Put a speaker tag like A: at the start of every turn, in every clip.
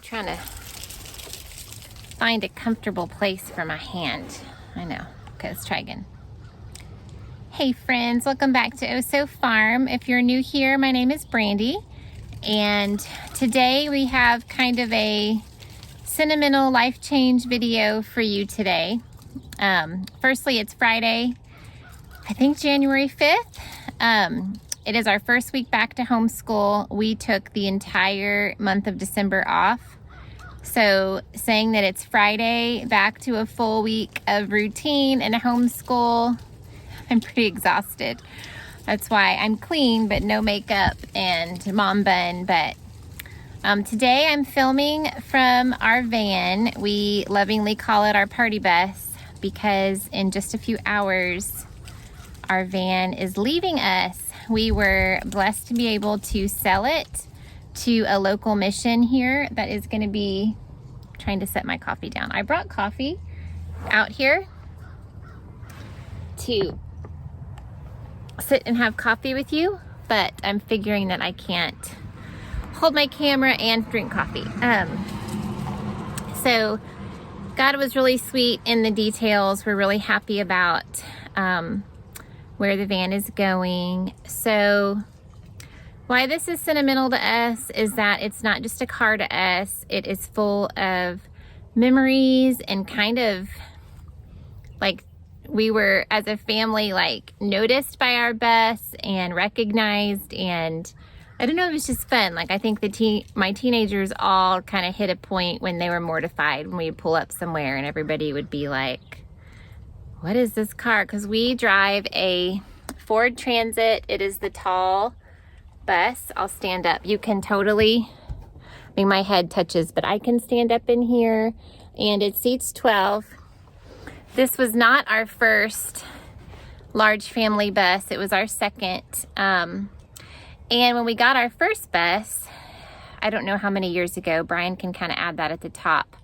A: trying to find a comfortable place for my hand. I know. Okay, let's try again. Hey friends, welcome back to Oso Farm. If you're new here, my name is Brandy, and today we have kind of a sentimental life change video for you today. Firstly, it's Friday, I think January 5th. It is our first week back to homeschool. We took the entire month of December off. So saying that it's Friday, back to a full week of routine and homeschool, I'm pretty exhausted. That's why I'm clean, but no makeup and mom bun. But today I'm filming from our van. We lovingly call it our party bus because in just a few hours, our van is leaving us. We were blessed to be able to sell it to a local mission here that is going to be trying to set my coffee down. I brought coffee out here to sit and have coffee with you, but I'm figuring that I can't hold my camera and drink coffee. So God was really sweet in the details. We're really happy about where the van is going. So why this is sentimental to us is that it's not just a car to us, it is full of memories and kind of like we were as a family like noticed by our bus and recognized, and I don't know, it was just fun. Like I think my teenagers all kind of hit a point when they were mortified when we pull up somewhere and everybody would be like, what is this car? Because we drive a Ford Transit. It is the tall bus. I'll stand up. You can totally, I mean, my head touches, but I can stand up in here, and it seats 12. This was not our first large family bus. It was our second. And when we got our first bus, I don't know how many years ago, Brian can kind of add that at the top.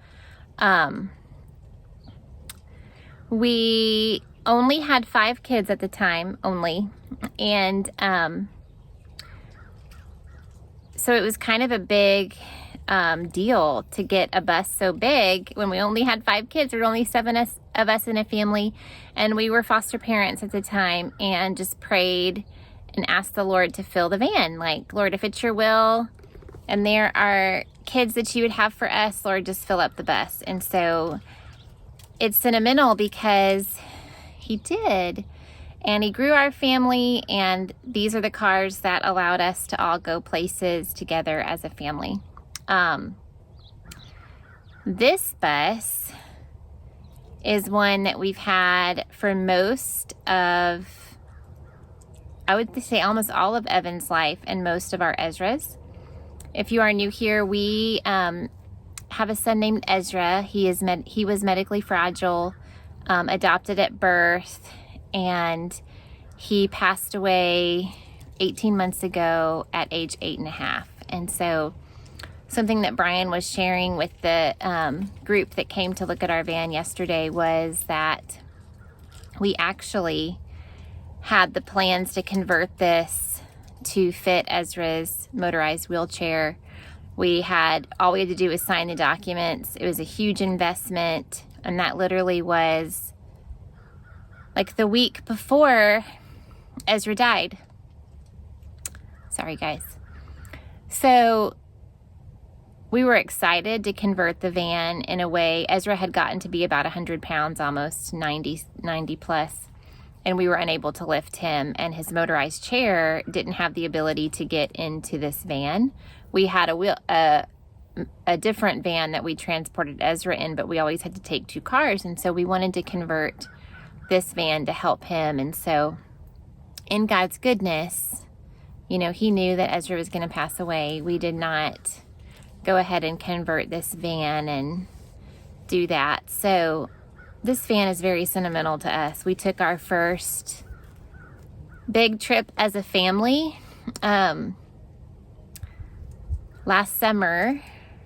A: We only had 5 kids at the time, and so it was kind of a big deal to get a bus so big. When we only had 5 kids, there were only 7 of us in a family, and we were foster parents at the time, and just prayed and asked the Lord to fill the van. Like, Lord, if it's your will and there are kids that you would have for us, Lord, just fill up the bus. And so it's sentimental because he did, and he grew our family, and these are the cars that allowed us to all go places together as a family. This bus is one that we've had for most of, I would say almost all of Evan's life and most of our Ezra's. If you are new here, we have a son named Ezra. He was medically fragile, adopted at birth, and he passed away 18 months ago at age 8.5. And so something that Brian was sharing with the group that came to look at our van yesterday was that we actually had the plans to convert this to fit Ezra's motorized wheelchair. All we had to do was sign the documents. It was a huge investment, and that literally was like the week before Ezra died. Sorry, guys. So we were excited to convert the van in a way. Ezra had gotten to be about 100 pounds, almost 90 plus, and we were unable to lift him, and his motorized chair didn't have the ability to get into this van. We had a different van that we transported Ezra in, but we always had to take 2 cars, and so we wanted to convert this van to help him. And so in God's goodness, you know, he knew that Ezra was going to pass away. We did not go ahead and convert this van and do that. So this van is very sentimental to us. We took our first big trip as a family last summer,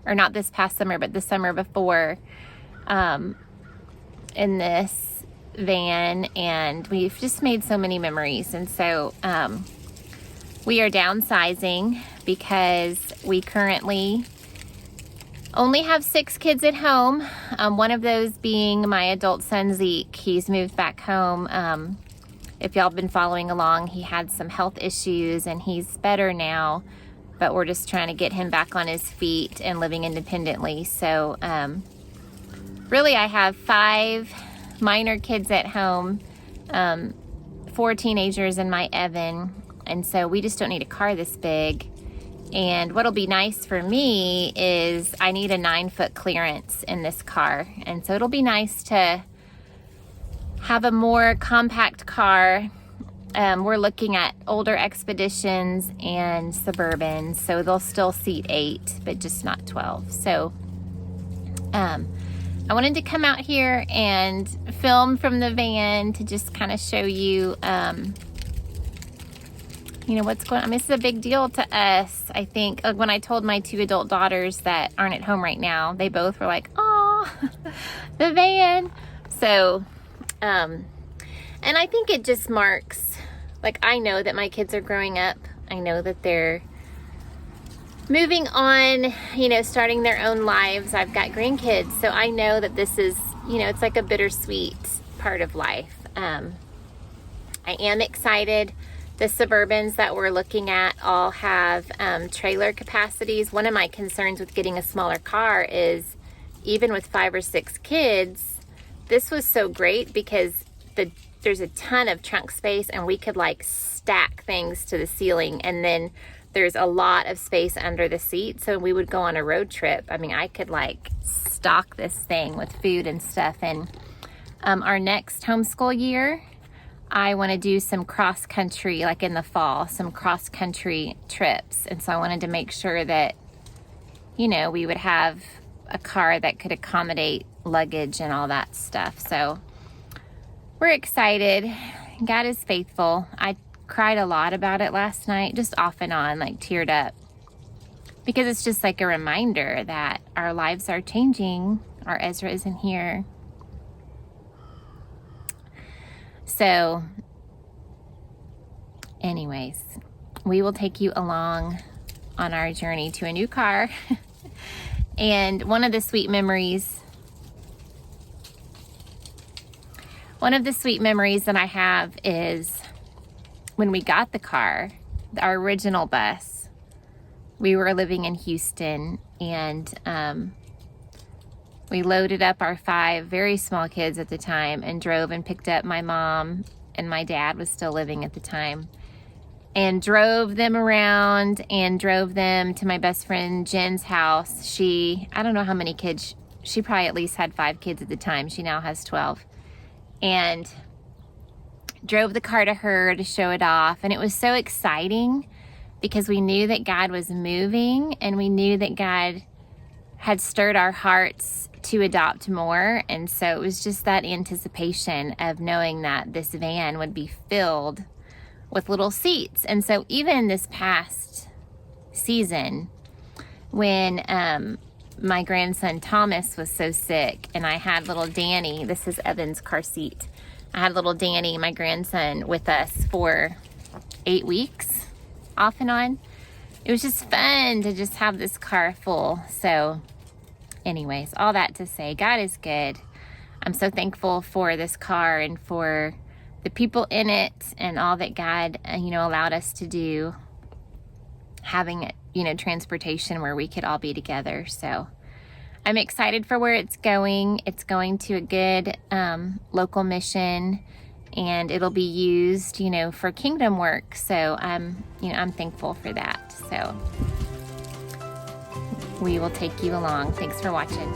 A: or not this past summer, but the summer before, in this van, and we've just made so many memories. And so we are downsizing because we currently only have 6 kids at home. One of those being my adult son, Zeke. He's moved back home. If y'all been following along, he had some health issues and he's better now, but we're just trying to get him back on his feet and living independently. So really I have 5 minor kids at home, 4 teenagers and my Evan, and so we just don't need a car this big. And what'll be nice for me is I need a 9-foot clearance in this car, and so it'll be nice to have a more compact car. We're looking at older Expeditions and Suburbans, so they'll still seat 8, but just not 12. So I wanted to come out here and film from the van to just kind of show you, you know, what's going on. This is a big deal to us. I think when I told my 2 adult daughters that aren't at home right now, they both were like, "Oh, the van." So, and I think it just marks, like, I know that my kids are growing up. I know that they're moving on, you know, starting their own lives. I've got grandkids, so I know that this is, you know, it's like a bittersweet part of life. I am excited. The Suburbans that we're looking at all have trailer capacities. One of my concerns with getting a smaller car is, even with 5 or 6 kids, this was so great because there's a ton of trunk space and we could like stack things to the ceiling, and then there's a lot of space under the seat, so we would go on a road trip. I mean, I could like stock this thing with food and stuff. And our next homeschool year, I want to do some cross country, like in the fall, some cross country trips. And so I wanted to make sure that, you know, we would have a car that could accommodate luggage and all that stuff. So we're excited. God is faithful. I cried a lot about it last night, just off and on, like teared up, because it's just like a reminder that our lives are changing. Our Ezra isn't here. So anyways, we will take you along on our journey to a new car. And one of the sweet memories that I have is when we got the car, our original bus. We were living in Houston, and we loaded up our 5 very small kids at the time and drove and picked up my mom, and my dad was still living at the time, and drove them around and drove them to my best friend Jen's house. I don't know how many kids, she probably at least had 5 kids at the time. She now has 12. And drove the car to her to show it off. And it was so exciting because we knew that God was moving, and we knew that God had stirred our hearts to adopt more. And so it was just that anticipation of knowing that this van would be filled with little seats. And so even this past season, when my grandson Thomas was so sick, and I had little Danny, this is Evan's car seat, I had little Danny, my grandson, with us for 8 weeks, off and on. It was just fun to just have this car full. So anyways, all that to say, God is good. I'm so thankful for this car and for the people in it and all that God, you know, allowed us to do, having, you know, transportation where we could all be together. So I'm excited for where it's going. It's going to a good local mission, and it'll be used, you know, for kingdom work. So I'm thankful for that. So we will take you along. Thanks for watching.